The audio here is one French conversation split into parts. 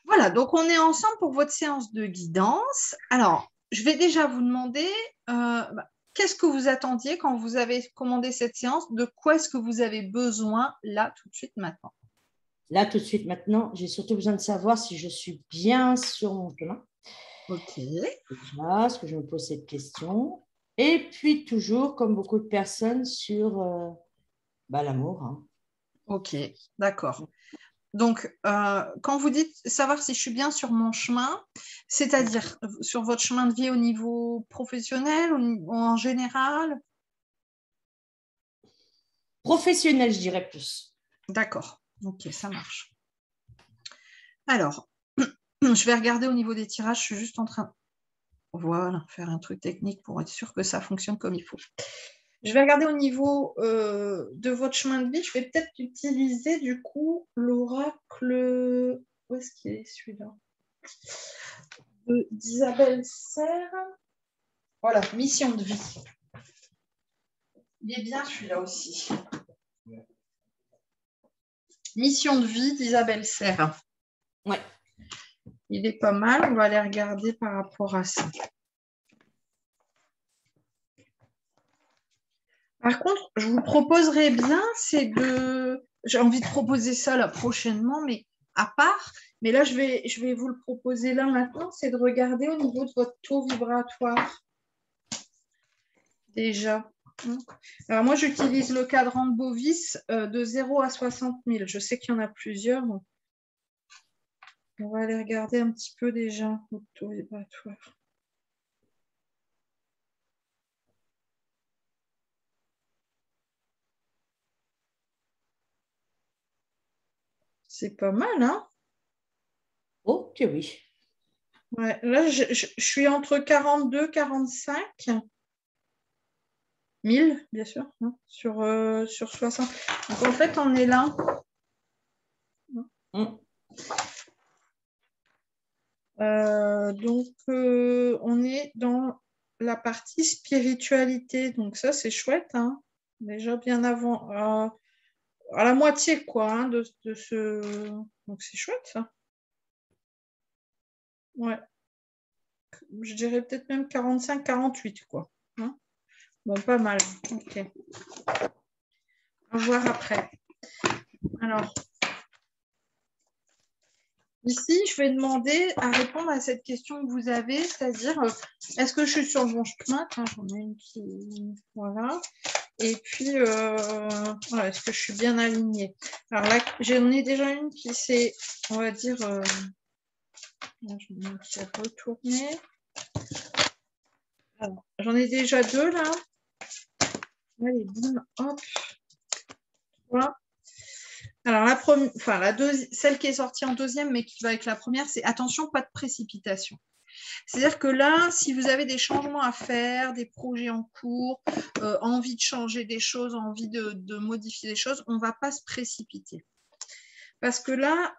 Voilà, donc on est ensemble pour votre séance de guidance. Alors, je vais déjà vous demander qu'est-ce que vous attendiez quand vous avez commandé cette séance? De quoi est-ce que vous avez besoin là, tout de suite, maintenant? Là, tout de suite, maintenant, j'ai surtout besoin de savoir si je suis bien sur mon chemin. Ok, Déjà, parce que je me pose cette question. Et puis, toujours, comme beaucoup de personnes, sur l'amour. Hein. ok, d'accord. Donc, quand vous dites savoir si je suis bien sur mon chemin, c'est-à-dire sur votre chemin de vie au niveau professionnel ou en général? Professionnel, je dirais plus. D'accord, ok, ça marche. Alors, je vais regarder au niveau des tirages, je suis juste en train, voilà, faire un truc technique pour être sûr que ça fonctionne comme il faut. Je vais regarder au niveau de votre chemin de vie. Je vais peut-être utiliser du coup l'oracle. Où est-ce qu'il est celui-là? D'Isabelle Serre. Voilà, mission de vie. Il est bien celui-là aussi. Mission de vie d'Isabelle Serre. Ouais. Il est pas mal. On va aller regarder par rapport à ça. Par contre, je vous proposerais bien, c'est de. J'ai envie de proposer ça là prochainement, mais à part. Mais là, je vais vous le proposer là maintenant, c'est de regarder au niveau de votre taux vibratoire. Déjà. Alors moi, j'utilise le cadran de Bovis de 0 à 60 000. Je sais qu'il y en a plusieurs. Donc on va aller regarder un petit peu déjà votre taux vibratoire. C'est pas mal, hein? Oh, que oui. Ouais, là, je suis entre 42 et 45 000, bien sûr, hein, sur 60. Donc, en fait, on est là. On est dans la partie spiritualité. Donc, ça, c'est chouette, hein. Déjà bien avant, à la moitié, quoi, hein, de ce. Donc, c'est chouette, ça. Ouais. Je dirais peut-être même 45-48, quoi. Hein. Bon, pas mal. Ok. On va voir après. Alors, ici, je vais demander à répondre à cette question que vous avez, c'est-à-dire, est-ce que je suis sur le bon chemin? J'en ai une qui... Voilà. Et puis, voilà, est-ce que je suis bien alignée? Alors là, j'en ai déjà une qui s'est, on va dire, qui a retourné. J'en ai déjà deux, là. Allez, bim, hop. Voilà. Alors, celle qui est sortie en deuxième, mais qui va avec la première, c'est attention, pas de précipitation. C'est-à-dire que là, si vous avez des changements à faire, des projets en cours, envie de changer des choses, envie de modifier des choses, on ne va pas se précipiter. Parce que là,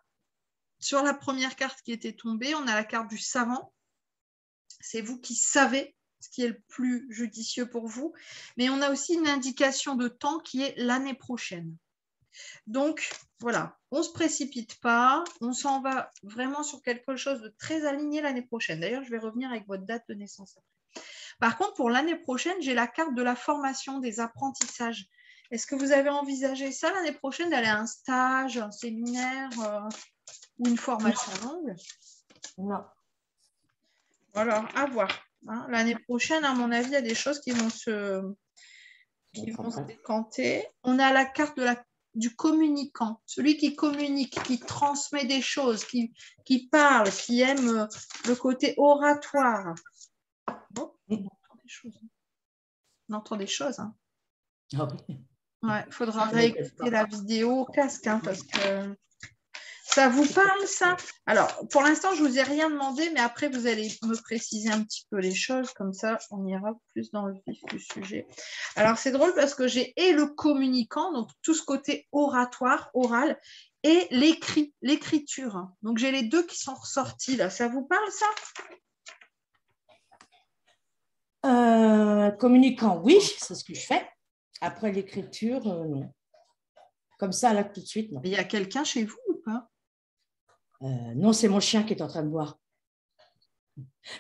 sur la première carte qui était tombée, on a la carte du savant. C'est vous qui savez ce qui est le plus judicieux pour vous. Mais on a aussi une indication de temps qui est l'année prochaine. Donc, voilà, on ne se précipite pas, on s'en va vraiment sur quelque chose de très aligné l'année prochaine. D'ailleurs, je vais revenir avec votre date de naissance après. Par contre, pour l'année prochaine, j'ai la carte de la formation, des apprentissages. Est-ce que vous avez envisagé ça l'année prochaine, d'aller à un stage, un séminaire ou une formation longue? Non. Voilà, à voir. Hein. L'année prochaine, à mon avis, il y a des choses qui vont se décanter. On a la carte du communicant, celui qui communique, qui transmet des choses, qui parle, qui aime le côté oratoire. Bon, on entend des choses. On entend des choses. Hein. Ah oui. Ouais, il faudra réécouter la vidéo au casque, hein, parce que ça vous parle, ça? Alors, pour l'instant, je ne vous ai rien demandé, mais après, vous allez me préciser un petit peu les choses, comme ça, on ira plus dans le vif du sujet. Alors, c'est drôle parce que j'ai et le communicant, donc tout ce côté oratoire, oral, et l'écrit, l'écriture. Donc, j'ai les deux qui sont ressortis, là. Ça vous parle, ça? Communicant, oui, c'est ce que je fais. Après l'écriture, non. Comme ça, là, tout de suite, non. Il y a quelqu'un chez vous ou pas? Non, c'est mon chien qui est en train de boire.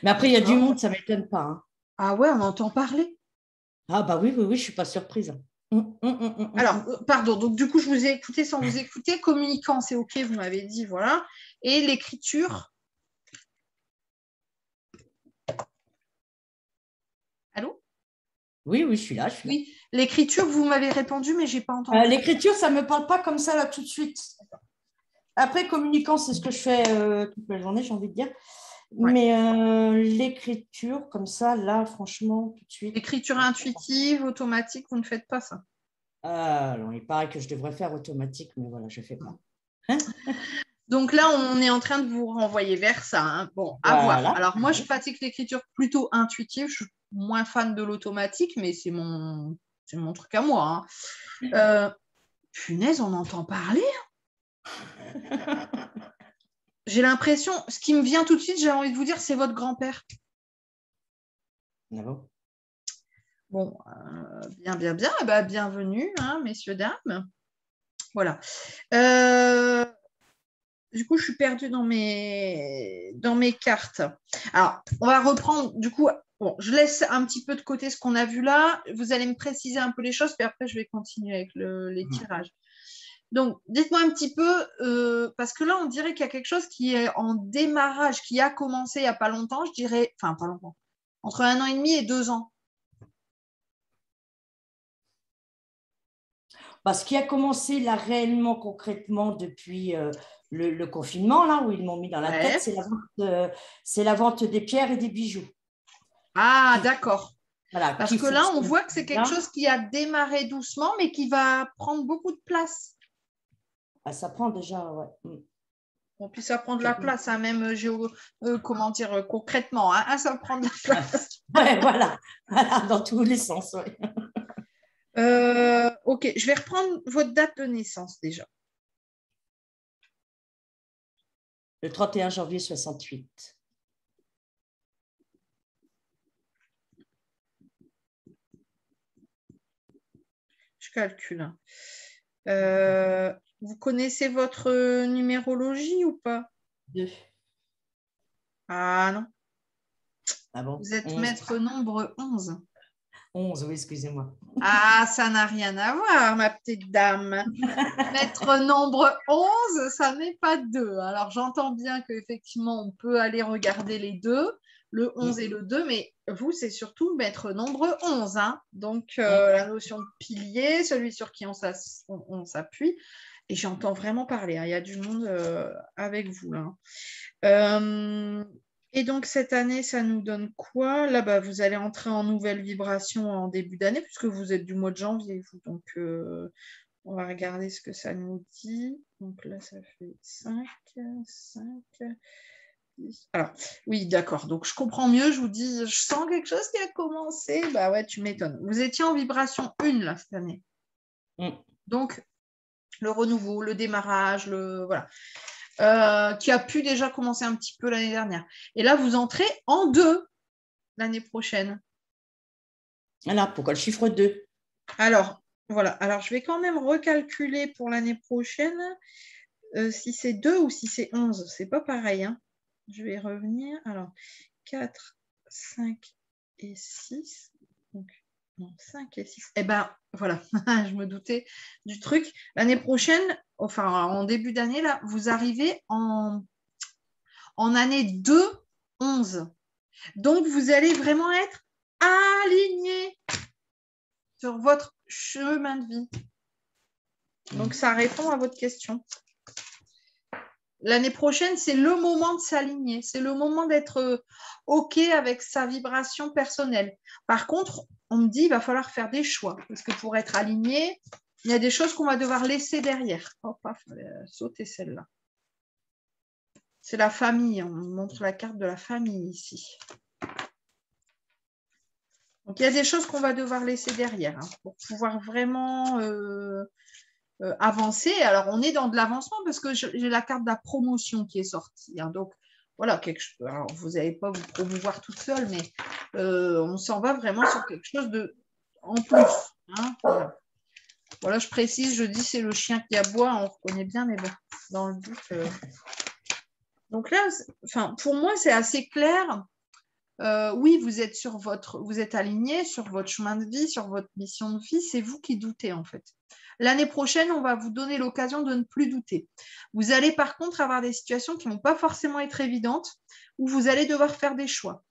Mais après, il y a du monde, ça ne m'étonne pas. Hein. Ah ouais, on entend parler. Ah bah oui, je ne suis pas surprise. Alors, pardon, donc du coup, je vous ai écouté sans vous écouter. Communicant, c'est OK, vous m'avez dit, voilà. Et l'écriture. Allô? Oui, je suis là. Oui, l'écriture, vous m'avez répondu, mais je n'ai pas entendu. L'écriture, ça ne me parle pas comme ça, là, tout de suite. Après, communicant, c'est ce que je fais toute la journée, j'ai envie de dire. Ouais. Mais l'écriture, comme ça, là, franchement, tout de suite. L'écriture intuitive, automatique, vous ne faites pas ça? Alors, il paraît que je devrais faire automatique, mais voilà, je ne fais pas. Hein? Donc là, on est en train de vous renvoyer vers ça. Hein. Bon, à voir. Alors, moi, je pratique l'écriture plutôt intuitive. Je suis moins fan de l'automatique, mais c'est mon truc à moi. Hein. Punaise, on entend parler. J'ai l'impression, ce qui me vient tout de suite, j'ai envie de vous dire, c'est votre grand-père. Ah bon? Bon, bien. Eh ben, bienvenue, hein, messieurs, dames. Voilà. Du coup, je suis perdue dans mes cartes. Alors, on va reprendre, du coup, bon, je laisse un petit peu de côté ce qu'on a vu là. Vous allez me préciser un peu les choses, puis après, je vais continuer avec les tirages. Donc, dites-moi un petit peu, parce que là, on dirait qu'il y a quelque chose qui est en démarrage, qui a commencé il n'y a pas longtemps, je dirais, enfin, pas longtemps, entre 1 an et demi et 2 ans. Ce qui a commencé là réellement, concrètement, depuis le confinement, là, où ils m'ont mis dans la tête, c'est la vente des pierres et des bijoux. Ah, d'accord. Voilà, parce que là, on voit que c'est quelque chose qui a démarré doucement, mais qui va prendre beaucoup de place. Ah, ça prend déjà, ouais. Bon, puis ça prend de la place, hein, même comment dire concrètement, hein, ça prend de la place. Ouais, voilà, dans tous les sens. Ouais. Ok, je vais reprendre votre date de naissance déjà. Le 31 janvier 68. Je calcule. Vous connaissez votre numérologie ou pas? 2. Ah non. Ah bon? Vous êtes 11. maître nombre 11. 11, oui, excusez-moi. Ah, ça n'a rien à voir, ma petite dame. Maître nombre 11, ça n'est pas 2. Alors, j'entends bien qu'effectivement, on peut aller regarder les deux, le 11 et le 2, mais vous, c'est surtout maître nombre 11. Hein. Donc, la notion de pilier, celui sur qui on s'appuie. Et j'entends vraiment parler. Hein. Il y a du monde avec vous là. Et donc, cette année, ça nous donne quoi? Là, bah, vous allez entrer en nouvelle vibration en début d'année, puisque vous êtes du mois de janvier, vous. Donc, on va regarder ce que ça nous dit. Donc là, ça fait 5, 10. Alors, oui, d'accord. Donc, je comprends mieux. Je vous dis, je sens quelque chose qui a commencé. Bah ouais, tu m'étonnes. Vous étiez en vibration 1, là, cette année. Donc, le renouveau, le démarrage, voilà. Qui a pu déjà commencer un petit peu l'année dernière. Et là, vous entrez en 2 l'année prochaine. Alors, pourquoi le chiffre 2? Alors, voilà. Alors, je vais quand même recalculer pour l'année prochaine si c'est 2 ou si c'est 11. C'est pas pareil. Hein. Je vais revenir. Alors, 4, 5 et 6. Donc, non, 5 et 6. Eh bien, voilà. Je me doutais du truc. L'année prochaine, enfin, en début d'année, là, vous arrivez en année 2, 11. Donc, vous allez vraiment être aligné sur votre chemin de vie. Donc, ça répond à votre question. L'année prochaine, c'est le moment de s'aligner. C'est le moment d'être OK avec sa vibration personnelle. Par contre, on me dit qu'il va falloir faire des choix. Parce que pour être aligné, il y a des choses qu'on va devoir laisser derrière. Oh, paf, sauter celle-là. C'est la famille. On montre la carte de la famille ici. Donc, il y a des choses qu'on va devoir laisser derrière hein, pour pouvoir vraiment avancer. Alors, on est dans de l'avancement parce que j'ai la carte de la promotion qui est sortie. Hein, donc, voilà, alors, vous n'allez pas vous promouvoir toute seule, mais on s'en va vraiment sur quelque chose de en plus. Hein, voilà, je précise, je dis c'est le chien qui aboie, on reconnaît bien, mais bon, dans le doute. Donc là, pour moi, c'est assez clair. Oui, vous êtes aligné sur votre chemin de vie, sur votre mission de vie. C'est vous qui doutez, en fait. L'année prochaine, on va vous donner l'occasion de ne plus douter. Vous allez, par contre, avoir des situations qui ne vont pas forcément être évidentes, où vous allez devoir faire des choix.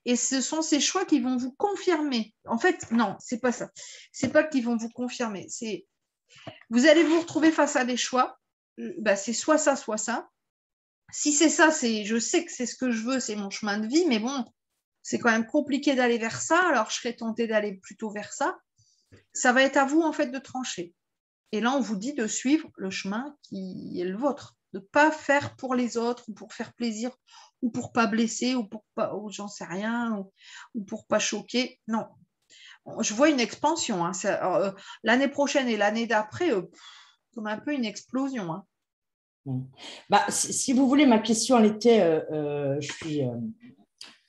Et ce sont ces choix qui vont vous confirmer. En fait, non, c'est pas ça. C'est pas qu'ils vont vous confirmer. Vous allez vous retrouver face à des choix. C'est soit ça, soit ça. Si c'est ça, je sais que c'est ce que je veux, c'est mon chemin de vie, mais bon, c'est quand même compliqué d'aller vers ça, alors je serais tentée d'aller plutôt vers ça. Ça va être à vous, en fait, de trancher. Et là, on vous dit de suivre le chemin qui est le vôtre, de ne pas faire pour les autres, ou pour faire plaisir, ou pour pas blesser, ou pour pas, ou j'en sais rien, ou pour pas choquer. Non. Je vois une expansion. Hein. L'année prochaine et l'année d'après, comme un peu une explosion. Hein. Si vous voulez, ma question, elle était, je suis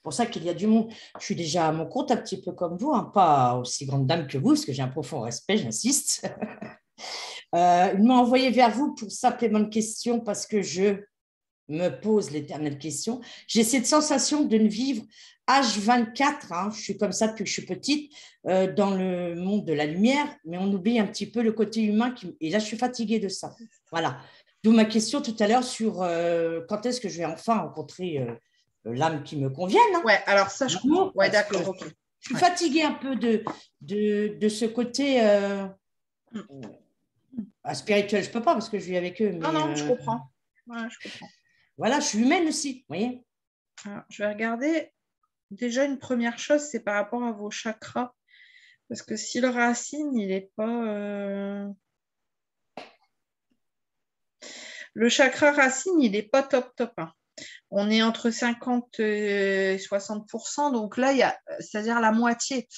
pour ça qu'il y a du monde. Je suis déjà à mon compte, un petit peu comme vous, hein, pas aussi grande dame que vous, parce que j'ai un profond respect, j'insiste. Il m'a envoyé vers vous pour simplement une question parce que je me pose l'éternelle question. J'ai cette sensation de ne vivre H24, hein, je suis comme ça depuis que je suis petite, dans le monde de la lumière, mais on oublie un petit peu le côté humain. Et là, je suis fatiguée de ça. Voilà. D'où ma question tout à l'heure sur quand est-ce que je vais enfin rencontrer l'âme qui me convienne. Hein. Ouais, alors ça, je comprends. Ouais, d'accord, ok. Je suis fatiguée un peu de ce côté spirituel. Je ne peux pas parce que je vis avec eux. Mais, non, je comprends. Ouais, je comprends. Voilà, je suis humaine aussi, vous voyez. Alors, je vais regarder. Déjà, une première chose, c'est par rapport à vos chakras. Parce que si le racine, il n'est pas... Le chakra racine, il n'est pas top. Hein. On est entre 50 et 60%, donc là, c'est-à-dire la moitié.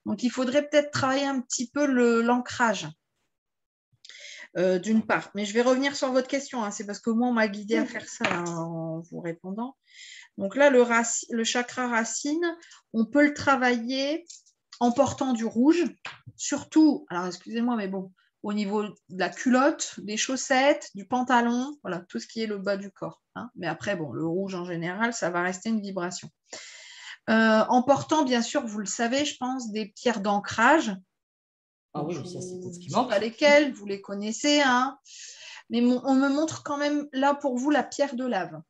Donc, il faudrait peut-être travailler un petit peu l'ancrage, d'une part. Mais je vais revenir sur votre question. Hein. C'est parce que moi, on m'a guidé à faire ça hein, en vous répondant. Donc là, le chakra racine, on peut le travailler en portant du rouge, surtout, alors excusez-moi, mais bon, au niveau de la culotte, des chaussettes, du pantalon, voilà, tout ce qui est le bas du corps. Hein. Mais après, bon, le rouge en général, ça va rester une vibration. En portant, bien sûr, vous le savez, je pense, des pierres d'ancrage. Ah oui, ça c'est ce qui manque. Pas lesquelles, vous les connaissez, hein. Mais on me montre quand même là pour vous la pierre de lave.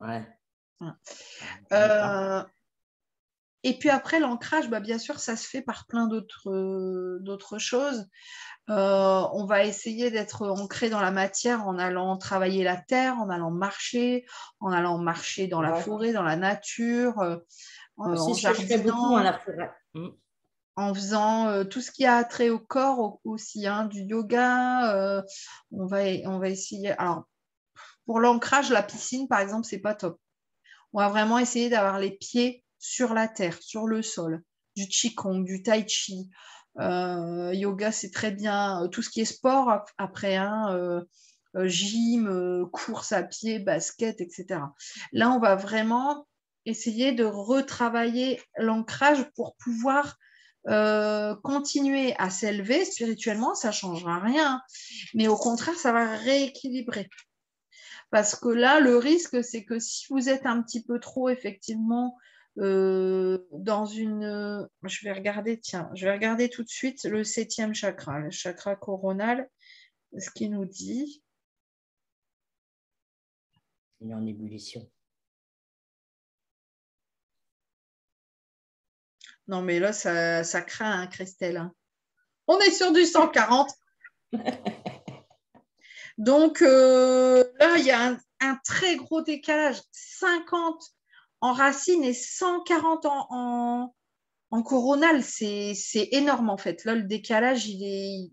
Ouais. Et puis après, l'ancrage, bien sûr, ça se fait par plein d'autres choses. On va essayer d'être ancré dans la matière en allant travailler la terre, en allant marcher dans la forêt, dans la nature, en jardinant, la forêt. en faisant tout ce qui a trait au corps aussi, hein, du yoga. On va essayer. Alors, pour l'ancrage, la piscine, par exemple, c'est pas top. On va vraiment essayer d'avoir les pieds sur la terre, sur le sol, du qigong, du tai chi. Yoga, c'est très bien. Tout ce qui est sport, après, hein, gym, course à pied, basket, etc. Là, on va vraiment essayer de retravailler l'ancrage pour pouvoir continuer à s'élever spirituellement. Ça ne changera rien, mais au contraire, ça va rééquilibrer. Parce que là, le risque, c'est que si vous êtes un petit peu trop, effectivement, dans une... Je vais regarder tout de suite le 7e chakra, le chakra coronal, ce qu'il nous dit. Il est en ébullition. Non, mais là, ça craint, hein, Christelle. Hein. On est sur du 140. Donc, là, il y a un très gros décalage. 50 en racine et 140 en coronal, c'est énorme en fait. Là, le décalage, il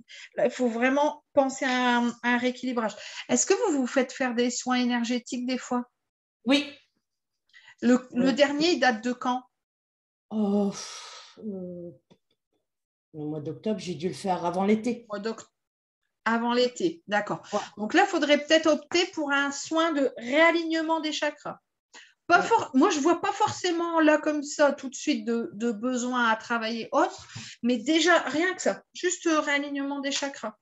faut vraiment penser à un rééquilibrage. Est-ce que vous vous faites faire des soins énergétiques des fois? Oui. Le dernier, il date de quand? Au mois d'octobre, j'ai dû le faire avant l'été. Avant l'été, d'accord. Ouais. Donc là, il faudrait peut-être opter pour un soin de réalignement des chakras. Moi, je ne vois pas forcément là comme ça tout de suite de besoin à travailler autre, mais déjà, rien que ça, juste réalignement des chakras.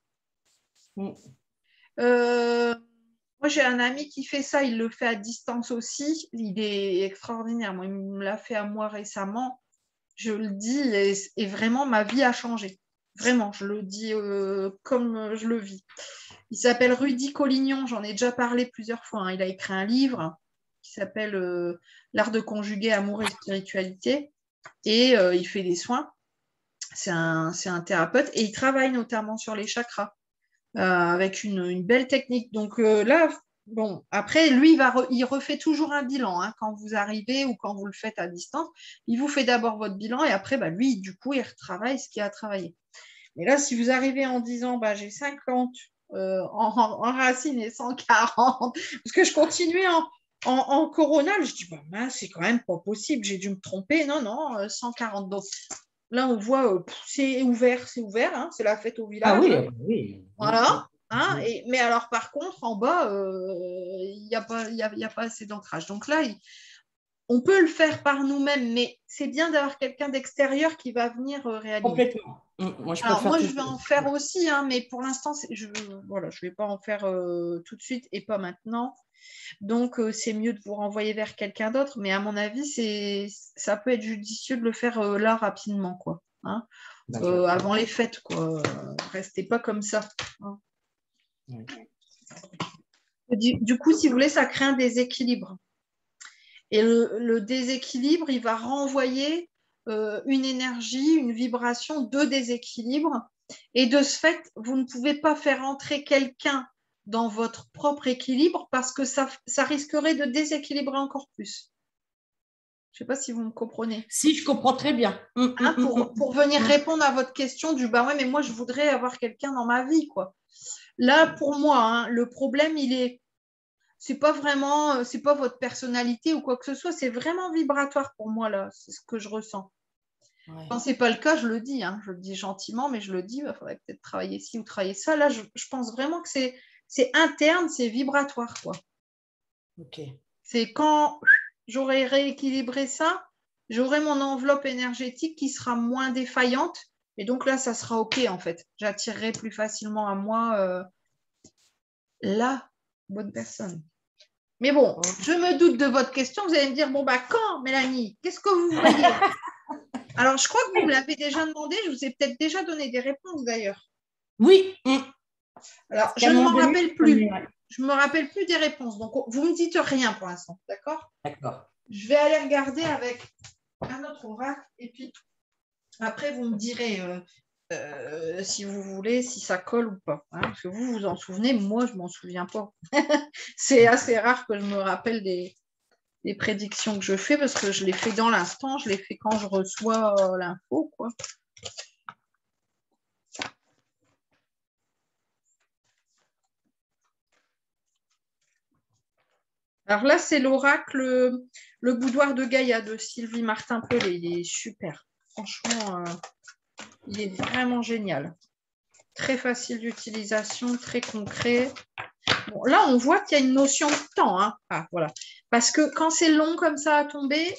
Moi, j'ai un ami qui fait ça, il le fait à distance aussi. Il est extraordinaire. Moi, il me l'a fait à moi récemment. Je le dis, et vraiment, ma vie a changé. Vraiment, je le dis comme je le vis. Il s'appelle Rudy Collignon, j'en ai déjà parlé plusieurs fois, hein. Il a écrit un livre qui s'appelle L'art de conjuguer amour et spiritualité. Et il fait des soins. C'est un thérapeute et il travaille notamment sur les chakras avec une belle technique. Donc là, bon, après, lui, il refait toujours un bilan hein, quand vous arrivez ou quand vous le faites à distance. Il vous fait d'abord votre bilan et après, bah, lui, du coup, il retravaille ce qu'il a travaillé. Mais là, si vous arrivez en disant, bah, j'ai 50 en racine et 140, parce que je continuais en coronal, je dis, bah, mince, c'est quand même pas possible, j'ai dû me tromper. Non, non, 140. Donc là, on voit, c'est ouvert, hein, c'est la fête au Ah village. oui, Hein. oui. Voilà. Hein, mais alors, par contre, en bas, il n'y a pas assez d'ancrage. Donc là, on peut le faire par nous-mêmes, mais c'est bien d'avoir quelqu'un d'extérieur qui va venir réaliser. Complètement. Moi, je peux le Alors, faire moi, tout je vais seul. en faire aussi, hein, mais pour l'instant, je ne vais pas en faire tout de suite et pas maintenant. Donc, c'est mieux de vous renvoyer vers quelqu'un d'autre. Mais à mon avis, ça peut être judicieux de le faire là rapidement, quoi. Hein, avant les fêtes, quoi. Restez pas comme ça. Hein. Oui. Du coup, si vous voulez, ça crée un déséquilibre. Et le déséquilibre, il va renvoyer une énergie, une vibration de déséquilibre. Et de ce fait, vous ne pouvez pas faire entrer quelqu'un dans votre propre équilibre parce que ça risquerait de déséquilibrer encore plus. Je ne sais pas si vous me comprenez. Si, je comprends très bien. Hein, pour venir répondre à votre question du bah ouais, mais moi je voudrais avoir quelqu'un dans ma vie, quoi. Là, pour moi, hein, le problème, c'est pas vraiment, c'est pas votre personnalité ou quoi que ce soit, c'est vraiment vibratoire pour moi, là, c'est ce que je ressens. Ouais. Quand c'est pas le cas, je le dis, hein, je le dis gentiment, mais je le dis, il faudrait peut-être travailler ci ou travailler ça. Là, je pense vraiment que c'est interne, c'est vibratoire, quoi. Ok. C'est quand j'aurai rééquilibré ça, j'aurai mon enveloppe énergétique qui sera moins défaillante. Et donc là, ça sera OK, en fait. J'attirerai plus facilement à moi la bonne personne. Mais bon, je me doute de votre question. Vous allez me dire, bon, bah quand, Mélanie? Qu'est-ce que vous voyez? Alors, je crois que vous me l'avez déjà demandé. Je vous ai peut-être déjà donné des réponses, d'ailleurs. Oui. Alors, je ne m'en rappelle plus. Je ne me rappelle plus des réponses. Donc, vous ne me dites rien pour l'instant. D'accord? D'accord. Je vais aller regarder avec un autre oracle. Et puis, après, vous me direz si vous voulez, si ça colle ou pas. Hein, parce que vous vous en souvenez. Moi, je ne m'en souviens pas. C'est assez rare que je me rappelle des prédictions que je fais parce que je les fais dans l'instant. Je les fais quand je reçois l'info, quoi. Alors là, c'est l'oracle, le boudoir de Gaïa de Sylvie Martin-Pelé. Il est super. Franchement, il est vraiment génial. Très facile d'utilisation, très concret. Bon, là, on voit qu'il y a une notion de temps. Hein. Ah, voilà. Parce que quand c'est long comme ça à tomber,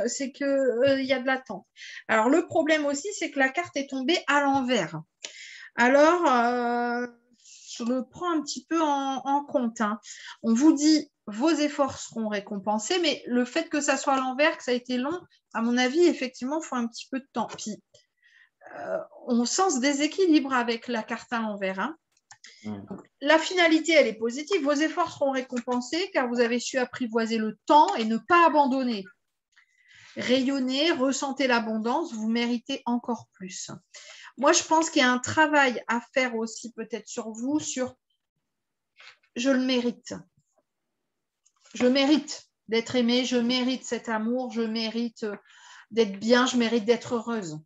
c'est qu'il y a de l'attente. Alors, le problème aussi, c'est que la carte est tombée à l'envers. Alors, je le prends un petit peu en compte. Hein. On vous dit, vos efforts seront récompensés, mais le fait que ça soit à l'envers, que ça a été long, à mon avis, effectivement, il faut un petit peu de temps. Puis, on sent ce déséquilibre avec la carte à l'envers. Hein. Donc, la finalité, elle est positive. Vos efforts seront récompensés car vous avez su apprivoiser le temps et ne pas abandonner. Rayonnez, ressentez l'abondance, vous méritez encore plus. Moi, je pense qu'il y a un travail à faire aussi peut-être sur vous, sur je le mérite. Je mérite d'être aimée, je mérite cet amour, je mérite d'être bien, je mérite d'être heureuse.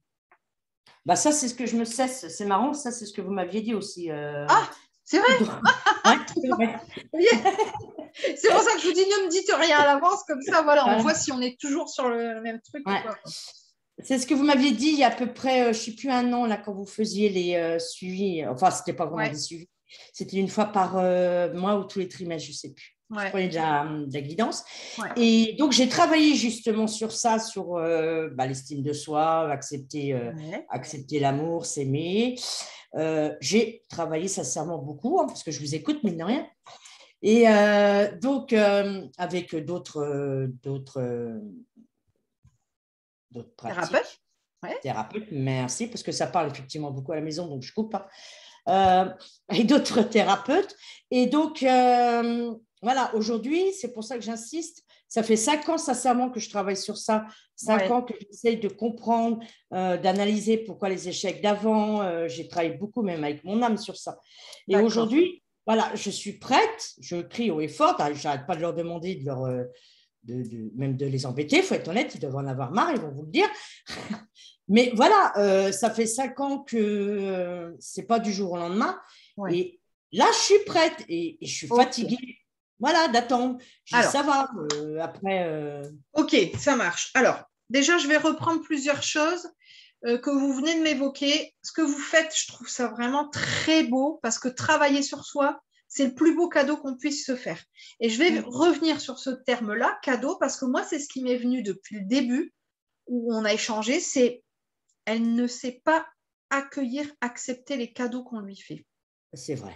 Bah ça, c'est ce que je me cesse. C'est marrant, ça, c'est ce que vous m'aviez dit aussi. Ah, c'est vrai. Ouais, c'est vrai. C'est pour ça que je vous dis, ne me dites rien à l'avance, comme ça, voilà, on voit si on est toujours sur le même truc. Ouais. Ou pas. C'est ce que vous m'aviez dit il y a à peu près, je ne sais plus, un an, là, quand vous faisiez les suivis. Enfin, ce n'était pas vraiment des suivis. C'était une fois par mois ou tous les trimestres, je ne sais plus. Je prenais de la guidance. Ouais. Et donc, j'ai travaillé justement sur ça, sur l'estime de soi, accepter l'amour, s'aimer. J'ai travaillé sincèrement beaucoup, hein, parce que je vous écoute, mine de rien. Et donc, avec d'autres Thérapeute. pratiques, Ouais. thérapeutes, merci, parce que ça parle effectivement beaucoup à la maison, donc je coupe pas. Et d'autres thérapeutes. Et donc, voilà, aujourd'hui, c'est pour ça que j'insiste. Ça fait 5 ans, sincèrement, que je travaille sur ça. 5 Ouais. ans que j'essaye de comprendre, d'analyser pourquoi les échecs d'avant. J'ai travaillé beaucoup, même avec mon âme, sur ça. Et aujourd'hui, voilà, je suis prête. Je crie haut et fort. Je n'arrête pas de leur demander même de les embêter. Il faut être honnête, ils doivent en avoir marre, ils vont vous le dire. Mais voilà, ça fait 5 ans que ce n'est pas du jour au lendemain. Ouais. Et là, je suis prête et je suis fatiguée. Voilà, d'attendre. Je dis, ça va. Après. Ok, ça marche. Alors, déjà, je vais reprendre plusieurs choses que vous venez de m'évoquer. Ce que vous faites, je trouve ça vraiment très beau parce que travailler sur soi, c'est le plus beau cadeau qu'on puisse se faire. Et je vais revenir sur ce terme-là, cadeau, parce que moi, c'est ce qui m'est venu depuis le début où on a échangé, c'est elle ne sait pas accueillir, accepter les cadeaux qu'on lui fait. C'est vrai.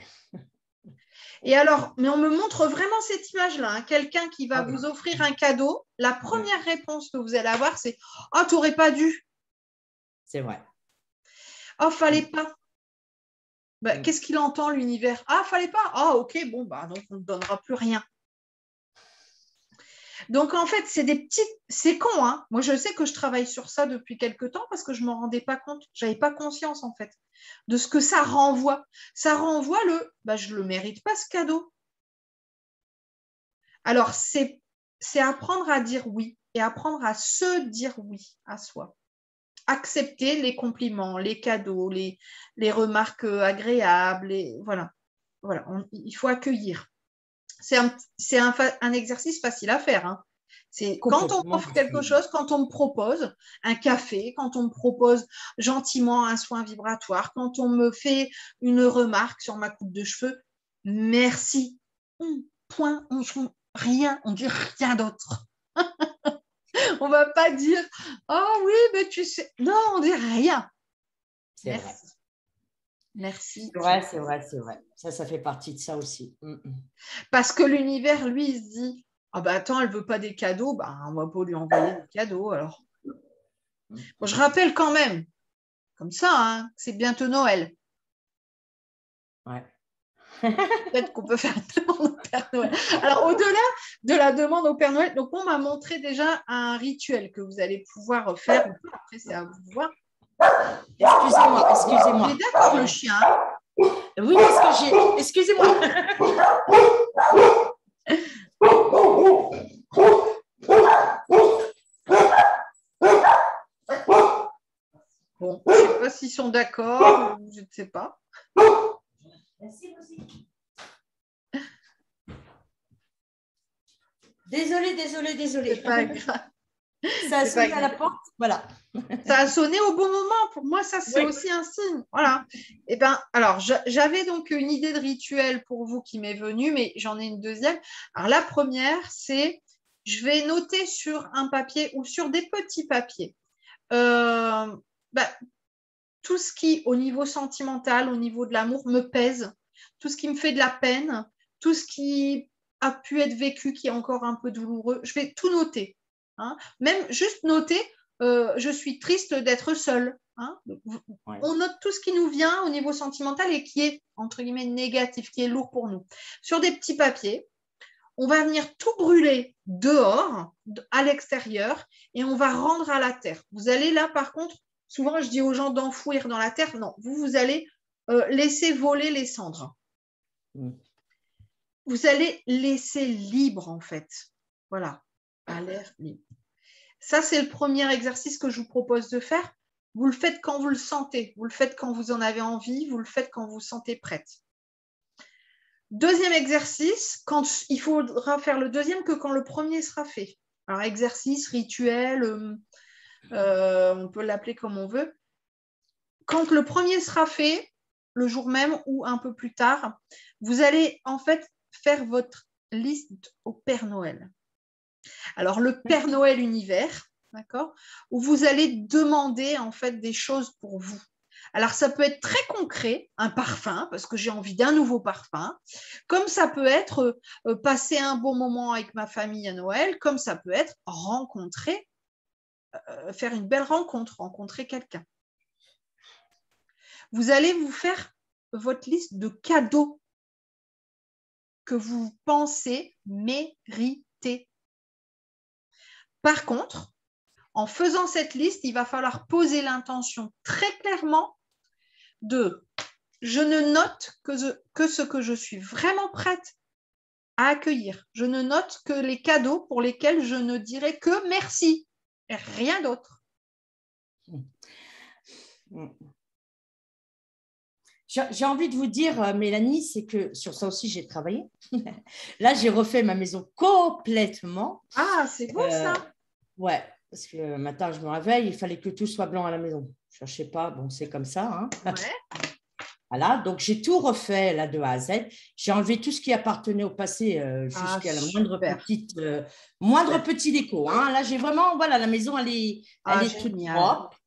Et alors, mais on me montre vraiment cette image-là, hein, quelqu'un qui va vous offrir un cadeau, la première réponse que vous allez avoir, c'est « Oh, t'aurais pas dû ». C'est vrai. « Oh, fallait pas ». Bah, qu'est-ce qu'il entend, l'univers? « Ah, fallait pas ». « Ah, ok, bon, bah donc on ne donnera plus rien ». Donc, en fait, c'est des petits… C'est con, hein. Moi, je sais que je travaille sur ça depuis quelques temps parce que je ne m'en rendais pas compte. Je n'avais pas conscience, en fait, de ce que ça renvoie. Ça renvoie bah, je ne le mérite pas, ce cadeau. Alors, c'est apprendre à dire oui et apprendre à se dire oui à soi. Accepter les compliments, les cadeaux, les remarques agréables. Voilà. Il faut accueillir. C'est un exercice facile à faire. Hein. C'est quand on offre quelque chose, quand on me propose un café, quand on me propose gentiment un soin vibratoire, quand on me fait une remarque sur ma coupe de cheveux, merci. Point. Rien, on dit rien d'autre. On va pas dire oh oui, mais tu sais. Non, on dit rien. C'est vrai. Merci. C'est vrai. Ça fait partie de ça aussi. Parce que l'univers, lui, il se dit ah bah attends, elle veut pas des cadeaux, bah on va pas lui envoyer des cadeaux alors. Bon, je rappelle quand même, comme ça, hein, c'est bientôt Noël. Ouais. Peut-être qu'on peut faire une demande au Père Noël. Alors, au-delà de la demande au Père Noël, donc on m'a montré déjà un rituel que vous allez pouvoir faire. Après, c'est à vous de voir. Excusez-moi. Il est d'accord, le chien. Oui, parce que j'ai… Excusez-moi. Bon, je ne sais pas s'ils sont d'accord, je ne sais pas. Merci, aussi. Désolée. C'est pas grave. Ça a sonné à la porte, voilà. Ça a sonné au bon moment. Pour moi, ça, c'est aussi un signe. Voilà. Et ben, alors, j'avais donc une idée de rituel pour vous qui m'est venue, mais j'en ai une deuxième. Alors, la première, c'est je vais noter sur un papier ou sur des petits papiers tout ce qui, au niveau sentimental, au niveau de l'amour, me pèse, tout ce qui me fait de la peine, tout ce qui a pu être vécu, qui est encore un peu douloureux. Je vais tout noter. Hein. Même juste noter, je suis triste d'être seule. Hein. Ouais. On note tout ce qui nous vient au niveau sentimental et qui est, entre guillemets, négatif, qui est lourd pour nous. Sur des petits papiers, on va venir tout brûler dehors, à l'extérieur, et on va rendre à la terre. Vous allez là, par contre, souvent je dis aux gens d'enfouir dans la terre. Non, vous allez laisser voler les cendres. Vous allez laisser libre, en fait. Voilà, à l'air libre. Ça, c'est le premier exercice que je vous propose de faire. Vous le faites quand vous le sentez. Vous le faites quand vous en avez envie. Vous le faites quand vous vous sentez prête. Deuxième exercice, il faudra faire le deuxième que quand le premier sera fait. Alors, exercice, rituel, on peut l'appeler comme on veut. Quand le premier sera fait, le jour même ou un peu plus tard, vous allez en fait faire votre liste au Père Noël. Alors, le Père Noël univers, d'accord, où vous allez demander en fait des choses pour vous. Alors, ça peut être très concret, un parfum, parce que j'ai envie d'un nouveau parfum, comme ça peut être passer un bon moment avec ma famille à Noël, comme ça peut être rencontrer, faire une belle rencontre, rencontrer quelqu'un. Vous allez vous faire votre liste de cadeaux que vous pensez mériter. Par contre, en faisant cette liste, il va falloir poser l'intention très clairement de je ne note que ce que je suis vraiment prête à accueillir. Je ne note que les cadeaux pour lesquels je ne dirai que merci et rien d'autre. J'ai envie de vous dire, Mélanie, c'est que sur ça aussi, j'ai travaillé. Là, j'ai refait ma maison complètement. Ah, c'est beau ça. Ouais, parce que le matin, je me réveille, il fallait que tout soit blanc à la maison. Je ne sais pas, bon, c'est comme ça. Hein. Ouais. Voilà, donc j'ai tout refait là de A à Z. J'ai enlevé tout ce qui appartenait au passé jusqu'à la moindre petit déco. Hein. Là, j'ai vraiment, voilà, la maison, elle est toute propre.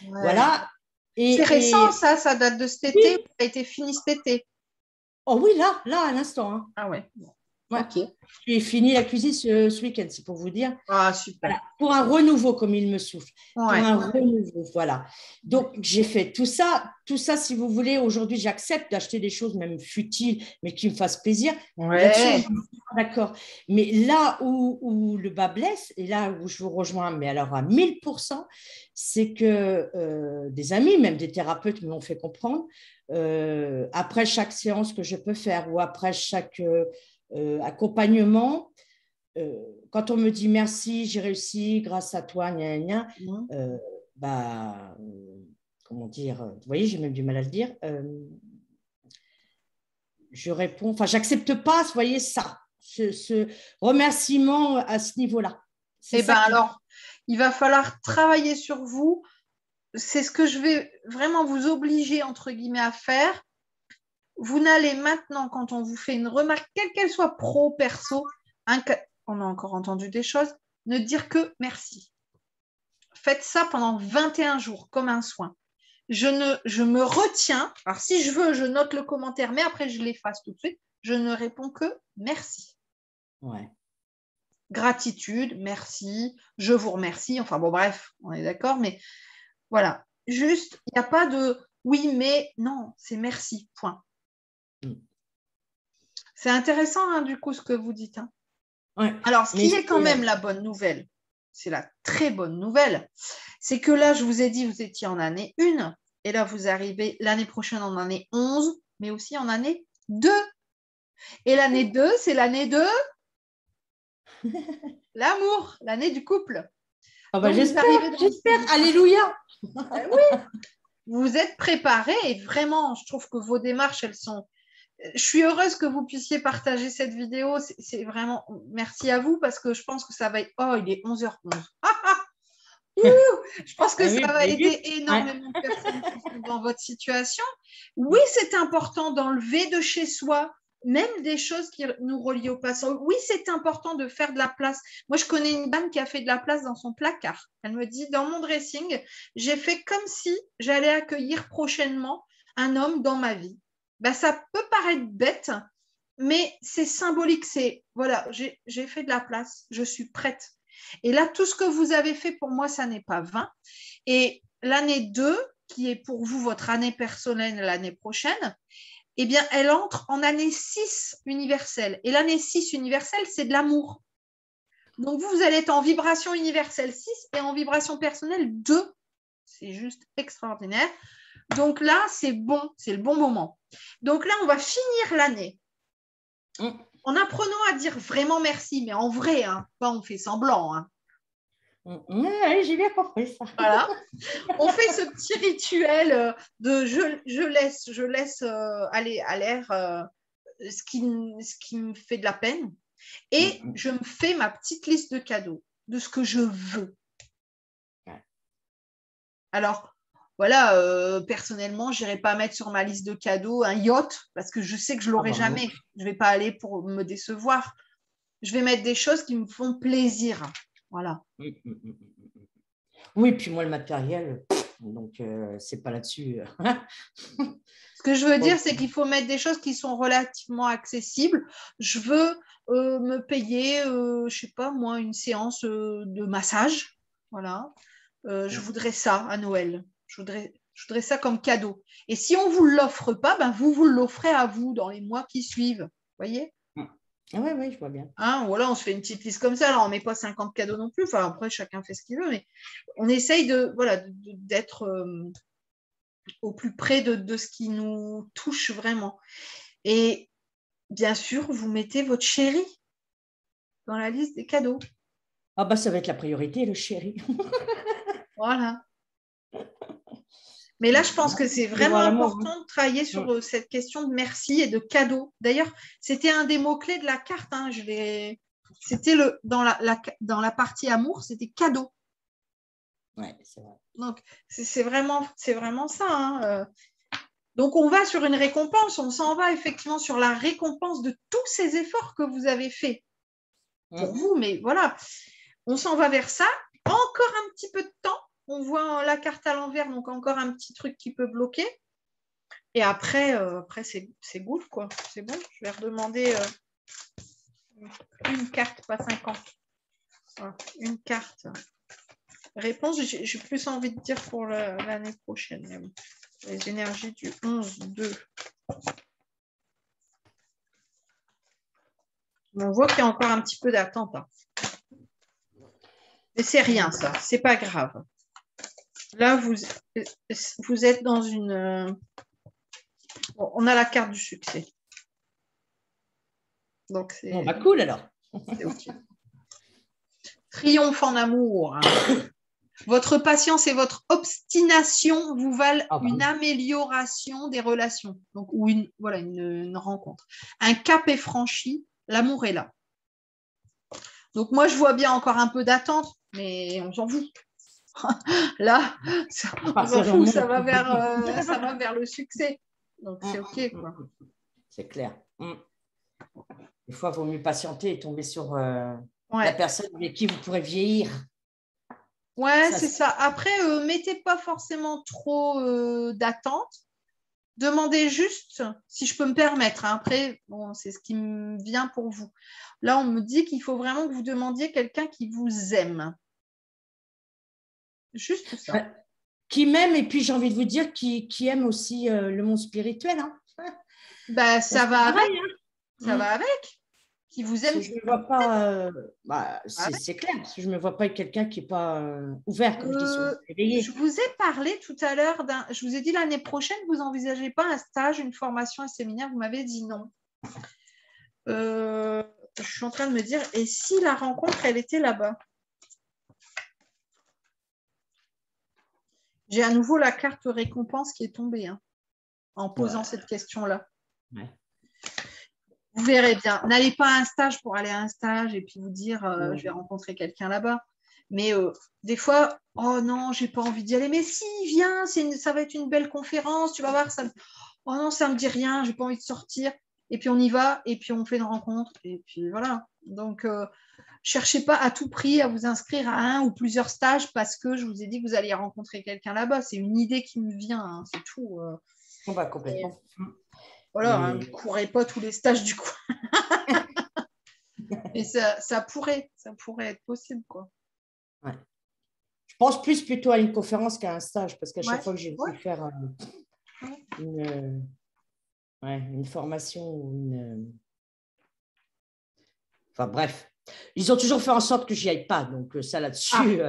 Ouais. Voilà. C'est récent, ça date de cet été, ça a été fini cet été. Oh oui, là, à l'instant. Hein. Ah ouais. Ouais. Ok. J'ai fini la cuisine ce week-end, c'est pour vous dire. Ah, super. Voilà. Pour un renouveau, comme il me souffle. Ouais. Pour un renouveau, voilà. Donc, j'ai fait tout ça. Tout ça, si vous voulez, aujourd'hui, j'accepte d'acheter des choses même futiles, mais qui me fassent plaisir. Ouais. Là-dessus, d'accord. Mais là où le bas blesse, et là où je vous rejoins, mais alors à 1000%, c'est que des amis, même des thérapeutes me l'ont fait comprendre, après chaque séance que je peux faire ou après chaque accompagnement, quand on me dit merci, j'ai réussi grâce à toi, gna, gna, bah, comment dire, vous voyez, j'ai même du mal à le dire, je réponds, enfin, j'accepte pas, vous voyez, ça, ce remerciement à ce niveau-là. Eh bien, alors, il va falloir travailler sur vous. C'est ce que je vais vraiment vous obliger, entre guillemets, à faire. Vous n'allez maintenant, quand on vous fait une remarque, quelle qu'elle soit pro, perso, on a encore entendu des choses, ne dire que merci. Faites ça pendant 21 jours, comme un soin. Je me retiens. Alors, si je veux, je note le commentaire, mais après, je l'efface tout de suite. Je ne réponds que merci. Ouais. Gratitude, merci, je vous remercie. Enfin, bon, bref, on est d'accord, mais voilà. Juste, il n'y a pas de oui, mais non, c'est merci, point. C'est intéressant, hein, du coup, ce que vous dites. Hein. Ouais. Alors, ce qui est quand même la bonne nouvelle, c'est la très bonne nouvelle, c'est que là, je vous ai dit, vous étiez en année 1, et là, vous arrivez l'année prochaine en année 11, mais aussi en année 2. Et l'année 2, c'est l'année de l'amour, l'année du couple. Oh bah, j'espère, alléluia. Oui, vous êtes préparés et vraiment, je trouve que vos démarches, elles sont... Je suis heureuse que vous puissiez partager cette vidéo. C'est vraiment... Merci à vous parce que je pense que ça va être... Oh, il est 11h11. Je pense que ça va aider énormément de personnes qui sont dans votre situation. Oui, c'est important d'enlever de chez soi même des choses qui nous relient au passé. Oui, c'est important de faire de la place. Moi, je connais une dame qui a fait de la place dans son placard. Elle me dit, dans mon dressing, j'ai fait comme si j'allais accueillir prochainement un homme dans ma vie. Ben, ça peut paraître bête, mais c'est symbolique. C'est, voilà, j'ai fait de la place, je suis prête. Et là, tout ce que vous avez fait pour moi, ça n'est pas vain. Et l'année 2, qui est pour vous votre année personnelle l'année prochaine, eh bien, elle entre en année 6 universelle. Et l'année 6 universelle, c'est de l'amour. Donc, vous allez être en vibration universelle 6 et en vibration personnelle 2. C'est juste extraordinaire. Donc là, c'est bon, c'est le bon moment. Donc là, on va finir l'année en apprenant à dire vraiment merci, mais en vrai, hein, pas on fait semblant. Hein. Oui, j'ai bien compris ça. Voilà. On fait ce petit rituel de je laisse aller à l'air ce qui me fait de la peine et je me fais ma petite liste de cadeaux, de ce que je veux. Alors, voilà, personnellement, je n'irai pas mettre sur ma liste de cadeaux un yacht parce que je sais que je ne l'aurai jamais. Je ne vais pas aller pour me décevoir. Je vais mettre des choses qui me font plaisir. Voilà. Oui, puis moi, le matériel, Donc, c'est pas là-dessus. Ce que je veux dire, c'est qu'il faut mettre des choses qui sont relativement accessibles. Je veux me payer, je sais pas moi, une séance de massage. Voilà. Je voudrais ça à Noël. Je voudrais ça comme cadeau. Et si on ne vous l'offre pas, ben vous l'offrez à vous dans les mois qui suivent. Vous voyez? Oui, oui, je vois bien. Hein, voilà, on se fait une petite liste comme ça. Alors, on ne met pas 50 cadeaux non plus. Enfin, après, chacun fait ce qu'il veut. Mais on essaye d'être au plus près de ce qui nous touche vraiment. Et bien sûr, vous mettez votre chéri dans la liste des cadeaux. Ah bah ça va être la priorité, le chéri. Voilà. Mais là, je pense que c'est vraiment important de travailler sur cette question de merci et de cadeau. D'ailleurs, c'était un des mots-clés de la carte. Hein. C'était dans la partie amour, c'était cadeau. Ouais, c'est vrai. Donc, c'est vraiment ça. Hein. Donc, on va sur une récompense. On s'en va effectivement sur la récompense de tous ces efforts que vous avez faits pour vous. Mais voilà, on s'en va vers ça. Encore un petit peu de temps. On voit la carte à l'envers, donc encore un petit truc qui peut bloquer. Et après c'est good, quoi. C'est bon. Je vais redemander une carte, pas 50. Voilà. Une carte. Réponse, j'ai plus envie de dire pour l'année prochaine. Les énergies du 11-2. On voit qu'il y a encore un petit peu d'attente. Hein. Mais c'est rien, ça. C'est pas grave. Là, vous êtes dans une... Bon, on a la carte du succès. Donc, c'est... Bon, bah cool, alors. C'est OK. Triomphe en amour. Hein. Votre patience et votre obstination vous valent une amélioration des relations. Donc, ou une rencontre. Un cap est franchi, l'amour est là. Donc, moi, je vois bien encore un peu d'attente, mais on s'en fout. Là, on s'en fout, ça va vers le succès. Donc, c'est OK, quoi. C'est clair. Des fois, il vaut mieux patienter et tomber sur la personne avec qui vous pourrez vieillir. Ouais, c'est ça. Après, mettez pas forcément trop d'attente. Demandez juste, si je peux me permettre. Hein. Après, bon, c'est ce qui me vient pour vous. Là, on me dit qu'il faut vraiment que vous demandiez quelqu'un qui vous aime. Juste ça. Qui m'aime, et puis j'ai envie de vous dire, qui aime aussi le monde spirituel. Hein. Bah, ça va avec. Hein. Ça va avec. Qui vous aime. Je ne me vois pas, c'est clair, je ne me vois pas avec quelqu'un qui n'est pas ouvert, comme je dis, sur éveillé. Je vous ai parlé tout à l'heure, je vous ai dit l'année prochaine, vous n'envisagez pas un stage, une formation, un séminaire, vous m'avez dit non. Je suis en train de me dire, et si la rencontre, elle était là-bas? J'ai à nouveau la carte récompense qui est tombée hein, en posant cette question-là. Ouais. Vous verrez bien. N'allez pas à un stage pour aller à un stage et puis vous dire je vais rencontrer quelqu'un là-bas. Mais des fois, oh non, j'ai pas envie d'y aller. Mais si, viens, ça va être une belle conférence, tu vas voir. Oh non, ça me dit rien, j'ai pas envie de sortir. Et puis on y va et puis on fait une rencontre. Et puis voilà. Donc, cherchez pas à tout prix à vous inscrire à un ou plusieurs stages parce que je vous ai dit que vous alliez rencontrer quelqu'un là-bas. C'est une idée qui me vient, hein, c'est tout. On va complètement. Voilà, ne courez pas tous les stages du coin. Mais ça pourrait être possible, quoi. Ouais. Je pense plutôt à une conférence qu'à un stage, parce qu'à chaque fois que j'ai voulu faire une formation ou une... Enfin bref, ils ont toujours fait en sorte que j'y aille pas, donc ça là-dessus,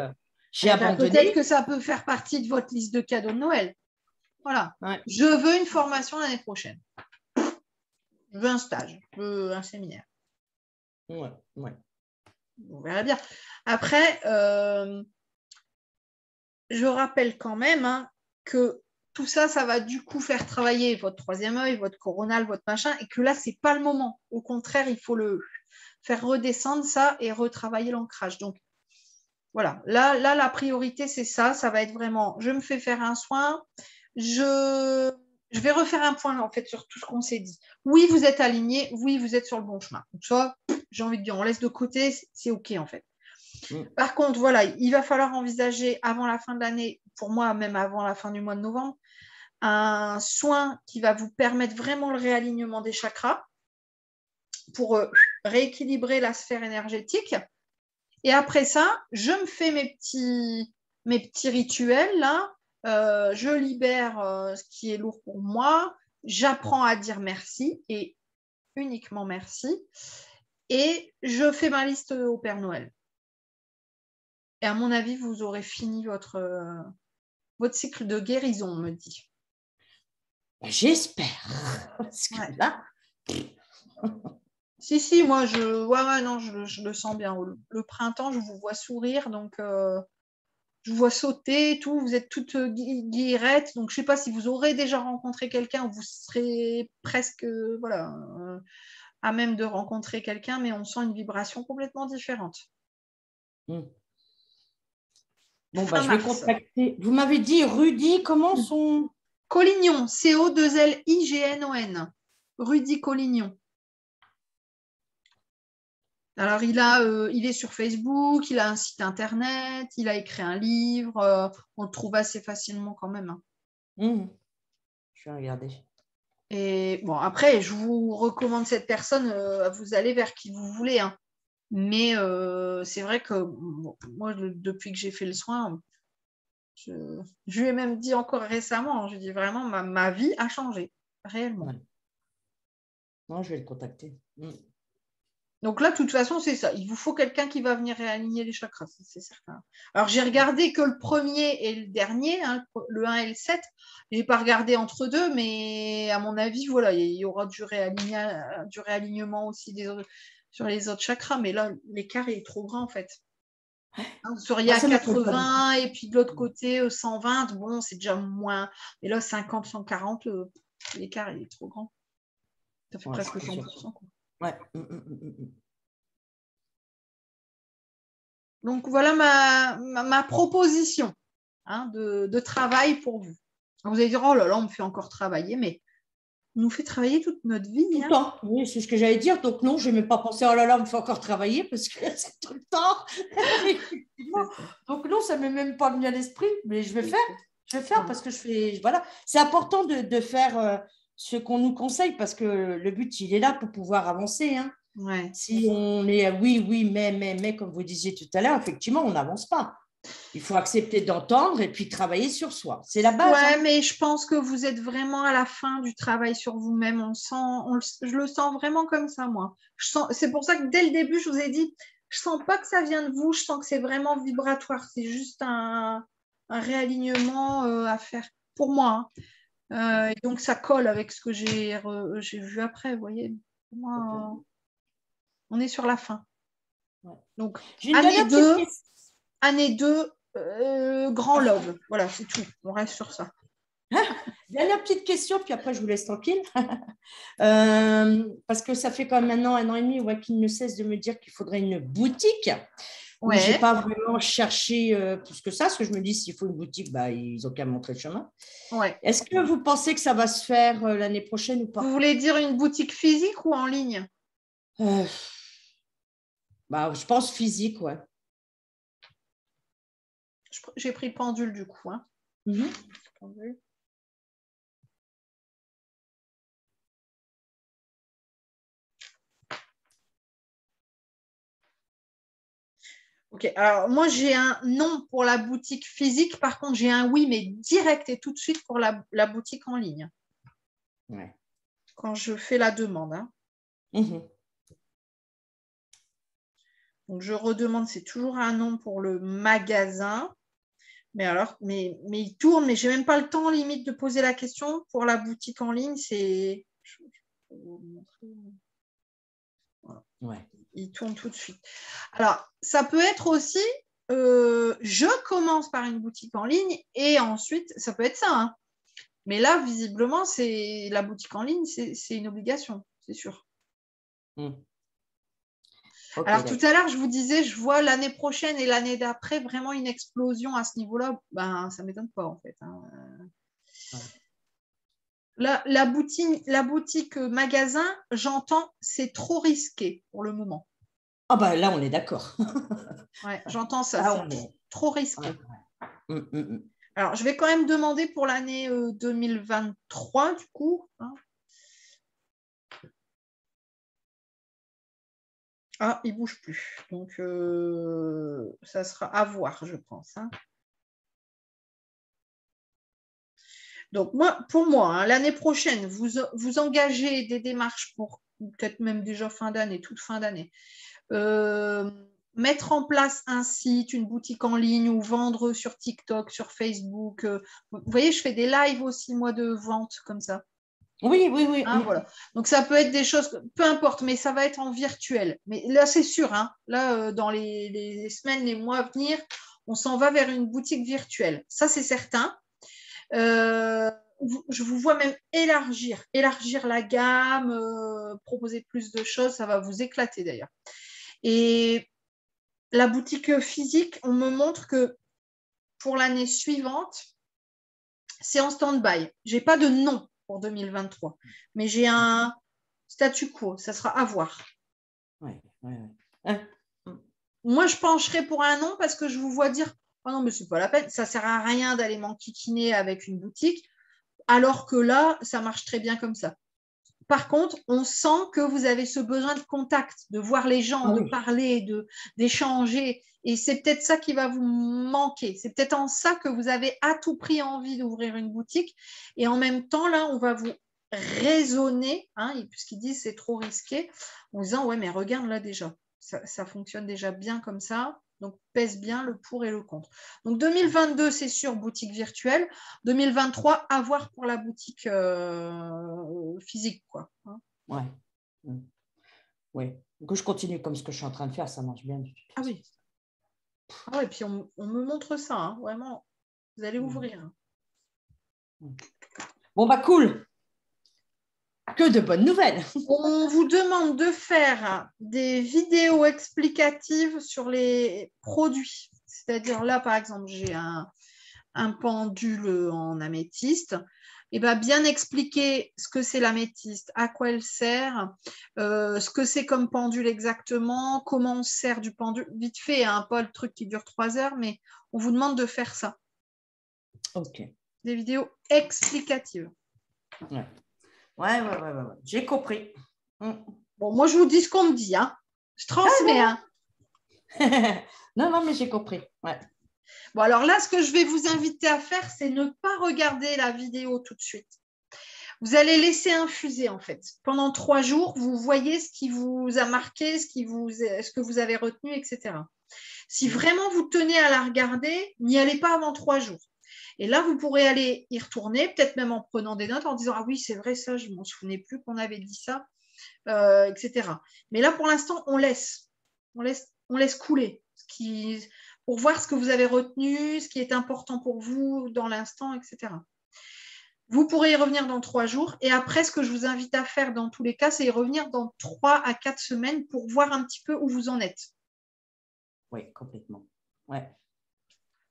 j'ai abandonné. Peut-être que ça peut faire partie de votre liste de cadeaux de Noël. Voilà. Ouais. Je veux une formation l'année prochaine. Je veux un stage, je veux un séminaire. Ouais. On verra bien. Après, je rappelle quand même hein, que tout ça, ça va du coup faire travailler votre troisième œil, votre coronal, votre machin, et que là, c'est pas le moment. Au contraire, il faut le faire redescendre ça et retravailler l'ancrage. Donc, voilà. Là, la priorité, c'est ça. Ça va être vraiment, je me fais faire un soin. Je vais refaire un point, en fait, sur tout ce qu'on s'est dit. Oui, vous êtes aligné. Oui, vous êtes sur le bon chemin. Donc, ça, j'ai envie de dire, on laisse de côté. C'est OK, en fait. Par contre, voilà, il va falloir envisager avant la fin de l'année pour moi, même avant la fin du mois de novembre, un soin qui va vous permettre vraiment le réalignement des chakras pour rééquilibrer la sphère énergétique. Et après ça, je me fais mes petits rituels là. Je libère ce qui est lourd pour moi. J'apprends à dire merci et uniquement merci. Et je fais ma liste au Père Noël. Et à mon avis, vous aurez fini votre cycle de guérison, on me dit. J'espère. Parce que là... Si, moi, je le sens bien. Le printemps, je vous vois sourire, donc je vous vois sauter et tout. Vous êtes toutes guillerettes, donc je ne sais pas si vous aurez déjà rencontré quelqu'un ou vous serez presque à même de rencontrer quelqu'un, mais on sent une vibration complètement différente. Bon, je vais contacter. Vous m'avez dit Rudy, comment son... Collignon, Colignon. Rudy Collignon. Alors, il est sur Facebook, il a un site internet, il a écrit un livre. On le trouve assez facilement quand même. Je vais regarder. Et bon, après, je vous recommande cette personne, vous allez vers qui vous voulez. Hein. Mais c'est vrai que moi, depuis que j'ai fait le soin, je lui ai même dit encore récemment, je dis vraiment, ma vie a changé, réellement. Ouais. Non, je vais le contacter. Donc là, de toute façon, c'est ça. Il vous faut quelqu'un qui va venir réaligner les chakras, c'est certain. Alors, j'ai regardé que le premier et le dernier, hein, le 1 et le 7. Je n'ai pas regardé entre deux, mais à mon avis, voilà, il y aura du réalignement aussi sur les autres chakras. Mais là, l'écart est trop grand, en fait. Vous seriez à 80 et puis de l'autre côté, 120. Bon, c'est déjà moins. Mais là, 50, 140, l'écart est trop grand. Ça fait presque 100%. Quoi. Ouais. Donc, voilà ma proposition de travail pour vous. Vous allez dire, oh là là, on me fait encore travailler, mais on nous fait travailler toute notre vie. Tout le temps, oui, c'est ce que j'allais dire. Donc non, je n'ai même pas pensé, oh là là, on me fait encore travailler parce que c'est tout le temps. Donc non, ça ne m'est même pas venu à l'esprit, mais je vais faire parce que voilà. C'est important de faire ce qu'on nous conseille parce que le but, il est là pour pouvoir avancer. Hein. Ouais. Si on est oui, mais, comme vous disiez tout à l'heure, effectivement, on n'avance pas. Il faut accepter d'entendre et puis travailler sur soi. C'est la base. Ouais, mais je pense que vous êtes vraiment à la fin du travail sur vous-même. Je le sens vraiment comme ça, moi. C'est pour ça que dès le début, je vous ai dit, je sens pas que ça vient de vous, je sens que c'est vraiment vibratoire. C'est juste un réalignement à faire pour moi. Hein. Et donc, ça colle avec ce que j'ai vu après, vous voyez. Pour moi, on est sur la fin. Ouais. Donc, année 2, grand love. Voilà, c'est tout. On reste sur ça. Dernière petite question, puis après, je vous laisse tranquille. Parce que ça fait quand même un an et demi qu'il ne cesse de me dire qu'il faudrait une boutique. Ouais. Je n'ai pas vraiment cherché plus que ça, parce que je me dis, s'il faut une boutique, ils n'ont qu'à montrer le chemin. Ouais. Est-ce que vous pensez que ça va se faire l'année prochaine ou pas? Vous voulez dire une boutique physique ou en ligne? Je pense physique, ouais. J'ai pris pendule du coup. Hein. Pendule. Ok, alors moi j'ai un non pour la boutique physique, par contre j'ai un oui, mais direct et tout de suite pour la boutique en ligne. Ouais. Quand je fais la demande. Hein. Donc je redemande, c'est toujours un non pour le magasin. Mais alors, mais il tourne, mais j'ai même pas le temps limite de poser la question. Pour la boutique en ligne, c'est. Je vais vous montrer. Voilà. Ouais. Il tourne tout de suite. Alors, ça peut être aussi, je commence par une boutique en ligne et ensuite, ça peut être ça. Hein. Mais là, visiblement, c'est la boutique en ligne, c'est une obligation, c'est sûr. Okay, alors, tout à l'heure, je vous disais, je vois l'année prochaine et l'année d'après vraiment une explosion à ce niveau-là. Ça ne m'étonne pas, en fait. Hein. Ouais. La boutique magasin, j'entends, c'est trop risqué pour le moment. Ah là, on est d'accord. Ouais, j'entends ça, c'est trop risqué. Ouais. Alors, je vais quand même demander pour l'année 2023, du coup. Hein. Ah, il ne bouge plus. Donc, ça sera à voir, je pense. Hein. Donc, pour moi, hein, l'année prochaine, vous engagez des démarches pour peut-être même déjà fin d'année, toute fin d'année. Mettre en place un site, une boutique en ligne ou vendre sur TikTok, sur Facebook. Vous voyez, je fais des lives aussi, moi, de vente comme ça. Oui, oui, oui. Hein, voilà. Donc, ça peut être des choses, peu importe, mais ça va être en virtuel. Mais là, c'est sûr, hein, là, dans les semaines, les mois à venir, on s'en va vers une boutique virtuelle. Ça, c'est certain. Je vous vois même élargir la gamme, proposer plus de choses, ça va vous éclater d'ailleurs. Et la boutique physique, on me montre que pour l'année suivante, c'est en stand-by. Je n'ai pas de nom pour 2023, mais j'ai un statu quo, ça sera à voir. Ouais, ouais, ouais. Moi, je pencherai pour un nom parce que je vous vois dire « Oh non, mais c'est pas la peine, ça sert à rien d'aller m'enquiquiner avec une boutique. » Alors que là, ça marche très bien comme ça. Par contre, on sent que vous avez ce besoin de contact, de voir les gens, de parler, d'échanger. Et c'est peut-être ça qui va vous manquer. C'est peut-être en ça que vous avez à tout prix envie d'ouvrir une boutique. Et en même temps, là, on va vous raisonner, hein, puisqu'ils disent c'est trop risqué, en disant ouais, mais regarde là déjà, ça fonctionne déjà bien comme ça. Donc, pèse bien le pour et le contre. Donc, 2022, c'est sûr, boutique virtuelle. 2023, à voir pour la boutique physique, quoi. Hein. Ouais. Oui. Donc, je continue comme ce que je suis en train de faire, ça marche bien. Ah oui. Ah ouais, puis on me montre ça, hein, vraiment. Vous allez ouvrir. Bon, bah, cool. Que de bonnes nouvelles. On vous demande de faire des vidéos explicatives sur les produits. C'est-à-dire là, par exemple, j'ai un pendule en améthyste. Et bien expliquer ce que c'est l'améthyste, à quoi elle sert, ce que c'est comme pendule exactement, comment on sert du pendule. Vite fait, hein, pas le truc qui dure 3 heures, mais on vous demande de faire ça. Ok. Des vidéos explicatives. Ouais. Ouais. J'ai compris. Bon, moi, je vous dis ce qu'on me dit. Hein. Je transmets. Hein. Non, mais j'ai compris. Ouais. Bon, alors là, ce que je vais vous inviter à faire, c'est ne pas regarder la vidéo tout de suite. Vous allez laisser infuser, en fait. Pendant 3 jours, vous voyez ce qui vous a marqué, ce que vous avez retenu, etc. Si vraiment vous tenez à la regarder, n'y allez pas avant 3 jours. Et là, vous pourrez aller y retourner, peut-être même en prenant des notes, en disant « Ah oui, c'est vrai, ça, je ne m'en souvenais plus qu'on avait dit ça, etc. » Mais là, pour l'instant, on laisse couler pour voir ce que vous avez retenu, ce qui est important pour vous dans l'instant, etc. Vous pourrez y revenir dans 3 jours. Et après, ce que je vous invite à faire dans tous les cas, c'est y revenir dans 3 à 4 semaines pour voir un petit peu où vous en êtes. Oui, complètement. Ouais.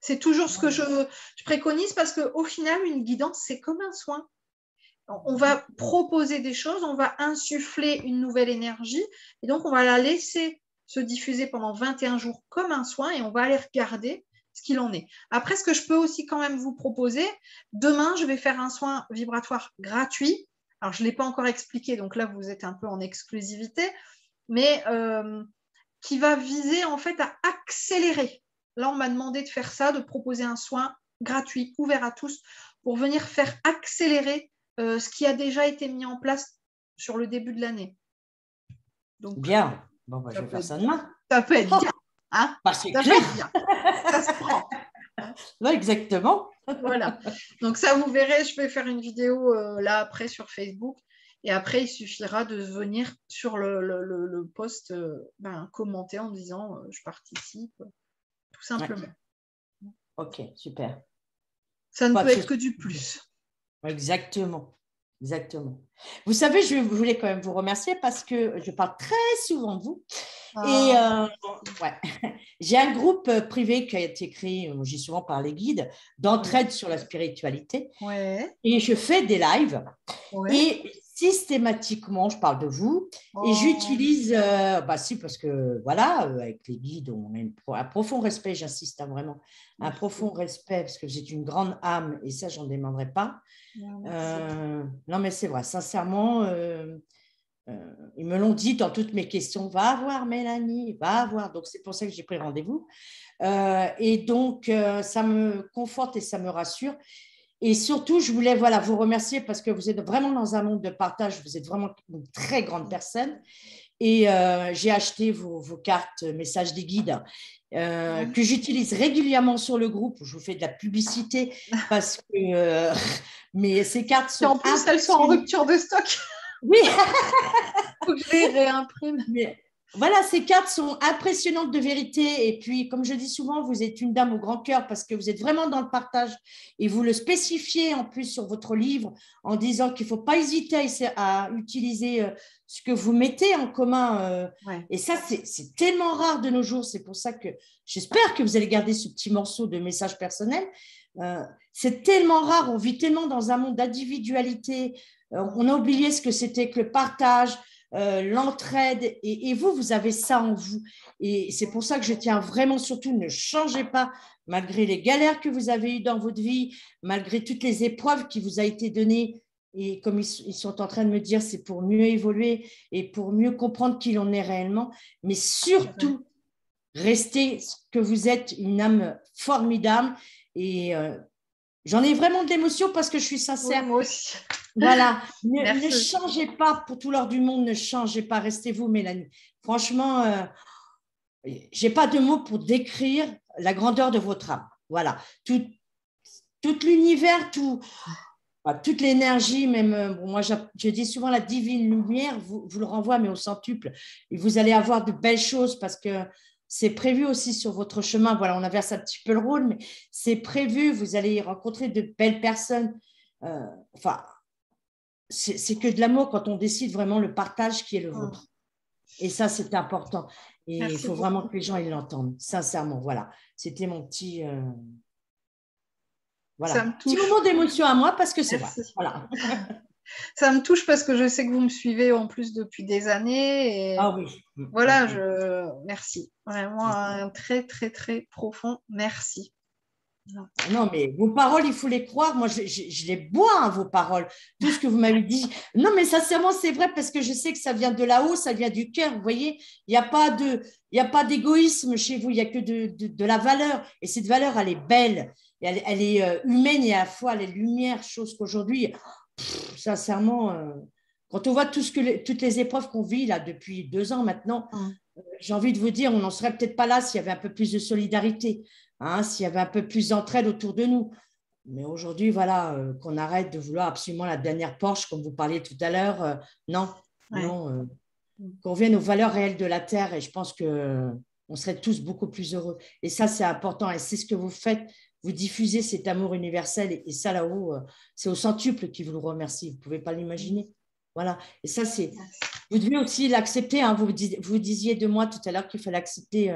C'est toujours ce que je préconise parce qu'au final, une guidance, c'est comme un soin. On va proposer des choses, on va insuffler une nouvelle énergie et donc on va la laisser se diffuser pendant 21 jours comme un soin et on va aller regarder ce qu'il en est. Après, ce que je peux aussi quand même vous proposer, demain, je vais faire un soin vibratoire gratuit. Alors, je ne l'ai pas encore expliqué, donc là, vous êtes un peu en exclusivité, mais qui va viser en fait à accélérer. Là, on m'a demandé de faire ça, de proposer un soin gratuit, ouvert à tous, pour venir faire accélérer ce qui a déjà été mis en place sur le début de l'année. Donc, bien. Bon, je vais faire ça demain. Ça peut être bien. Hein, c'est clair. Bien. Ça se prend. Ouais, exactement. Voilà. Donc ça, vous verrez, je vais faire une vidéo là après sur Facebook. Et après, il suffira de venir sur le post, commenter en disant je participe, tout simplement. Ouais. Ok, super. Ça ne peut être que du plus. Exactement. Vous savez, je voulais quand même vous remercier parce que je parle très souvent de vous. Et j'ai un groupe privé qui a été créé, j'ai souvent par les guides, d'entraide sur la spiritualité. Ouais. Et je fais des lives. Ouais. Et systématiquement, je parle de vous, et j'utilise, si, parce que voilà, avec les guides, on a un profond respect, j'insiste vraiment, un profond respect, parce que vous êtes une grande âme, et ça, j'en démordrai pas. Non, mais c'est vrai, sincèrement, ils me l'ont dit dans toutes mes questions, va voir Mélanie, va voir, donc c'est pour ça que j'ai pris rendez-vous. Et donc, ça me conforte et ça me rassure. Et surtout, je voulais vous remercier parce que vous êtes vraiment dans un monde de partage. Vous êtes vraiment une très grande personne. Et j'ai acheté vos cartes messages des guides que j'utilise régulièrement sur le groupe. Je vous fais de la publicité parce que mais ces cartes sont. Et en plus, elles sont en rupture de stock. Oui. Faut que je les réimprime. Mais voilà, ces cartes sont impressionnantes de vérité. Et puis, comme je dis souvent, vous êtes une dame au grand cœur parce que vous êtes vraiment dans le partage et vous le spécifiez en plus sur votre livre en disant qu'il ne faut pas hésiter à utiliser ce que vous mettez en commun. Et ça, c'est tellement rare de nos jours. C'est pour ça que j'espère que vous allez garder ce petit morceau de message personnel. C'est tellement rare. On vit tellement dans un monde d'individualité. On a oublié ce que c'était que le partage. L'entraide et vous avez ça en vous et c'est pour ça que je tiens vraiment surtout ne changez pas malgré les galères que vous avez eues dans votre vie, malgré toutes les épreuves qui vous a été données et comme ils sont en train de me dire c'est pour mieux évoluer et pour mieux comprendre qui l'on est réellement, mais surtout restez ce que vous êtes, une âme formidable et j'en ai vraiment de l'émotion parce que je suis sincère. Oui, moi aussi. Voilà, ne changez pas pour tout l'or du monde, ne changez pas, restez vous, Mélanie. Franchement, je n'ai pas de mots pour décrire la grandeur de votre âme. Voilà, tout l'univers, toute l'énergie, même, moi je dis souvent la divine lumière vous le renvoie, mais au centuple. Et vous allez avoir de belles choses parce que c'est prévu aussi sur votre chemin. Voilà, on inverse un petit peu le rôle, mais c'est prévu, vous allez rencontrer de belles personnes. C'est que de l'amour quand on décide vraiment le partage qui est le vôtre. Et ça, c'est important. Et il faut vraiment que les gens l'entendent, sincèrement. Voilà, c'était mon petit... Voilà, petit moment d'émotion à moi parce que c'est vrai. Voilà. Ça me touche parce que je sais que vous me suivez en plus depuis des années. Et ah oui. Voilà, merci. Vraiment un très, très, très profond merci. Non, mais vos paroles, il faut les croire. Moi, je les bois, hein, vos paroles. Tout ce que vous m'avez dit. Non, mais sincèrement, c'est vrai parce que je sais que ça vient de là-haut, ça vient du cœur. Vous voyez, il n'y a pas d'égoïsme chez vous, il n'y a que de la valeur. Et cette valeur, elle est belle. Elle est humaine et à la fois, elle est lumière, chose qu'aujourd'hui, sincèrement, quand on voit toutes les épreuves qu'on vit là depuis 2 ans maintenant, j'ai envie de vous dire, on n'en serait peut-être pas là s'il y avait un peu plus de solidarité. S'il y avait un peu plus d'entraide autour de nous. Mais aujourd'hui, voilà, qu'on arrête de vouloir absolument la dernière Porsche, comme vous parliez tout à l'heure. Non, qu'on revienne aux valeurs réelles de la Terre et je pense qu'on serait tous beaucoup plus heureux. Et ça, c'est important et c'est ce que vous faites. Vous diffusez cet amour universel et ça, là-haut, c'est au centuple qui vous le remercie. Vous ne pouvez pas l'imaginer. Voilà. Et ça, c'est… Vous devez aussi l'accepter. Hein. Vous disiez de moi tout à l'heure qu'il fallait accepter…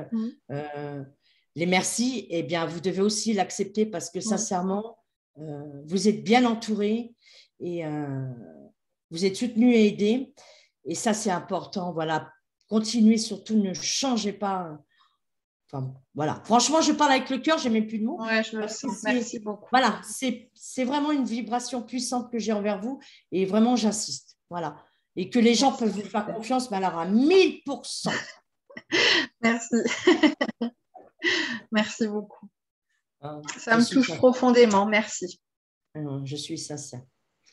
les merci, eh bien, vous devez aussi l'accepter parce que sincèrement, vous êtes bien entouré et vous êtes soutenu et aidé. Et ça, c'est important. Voilà, continuez surtout, ne changez pas. Enfin, voilà. Franchement, je parle avec le cœur, je n'ai même plus de mots. Ouais, je le sens. Merci beaucoup. Voilà, c'est vraiment une vibration puissante que j'ai envers vous et vraiment, j'insiste. Voilà. Et que les gens peuvent vous faire confiance, mais alors à 1000%. Merci. Merci beaucoup. Ça me touche profondément. Merci. Je suis sincère.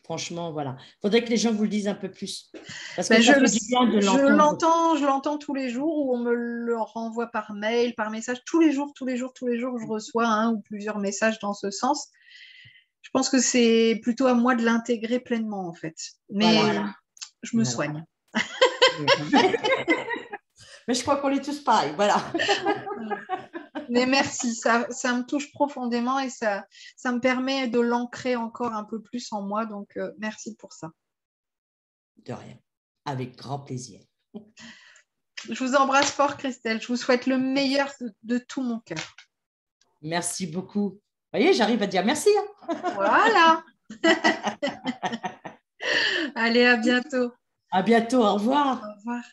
Franchement, voilà. Il faudrait que les gens vous le disent un peu plus. Parce que je l'entends tous les jours ou on me le renvoie par mail, par message. Tous les jours, je reçois un ou plusieurs messages dans ce sens. Je pense que c'est plutôt à moi de l'intégrer pleinement, en fait. Mais je me soigne. Mais je crois qu'on est tous pareils. Voilà. Mais merci, ça me touche profondément et ça me permet de l'ancrer encore un peu plus en moi. Donc, merci pour ça. De rien. Avec grand plaisir. Je vous embrasse fort, Christelle. Je vous souhaite le meilleur de tout mon cœur. Merci beaucoup. Vous voyez, j'arrive à dire merci. Hein. Voilà. Allez, à bientôt. À bientôt, au revoir. Au revoir.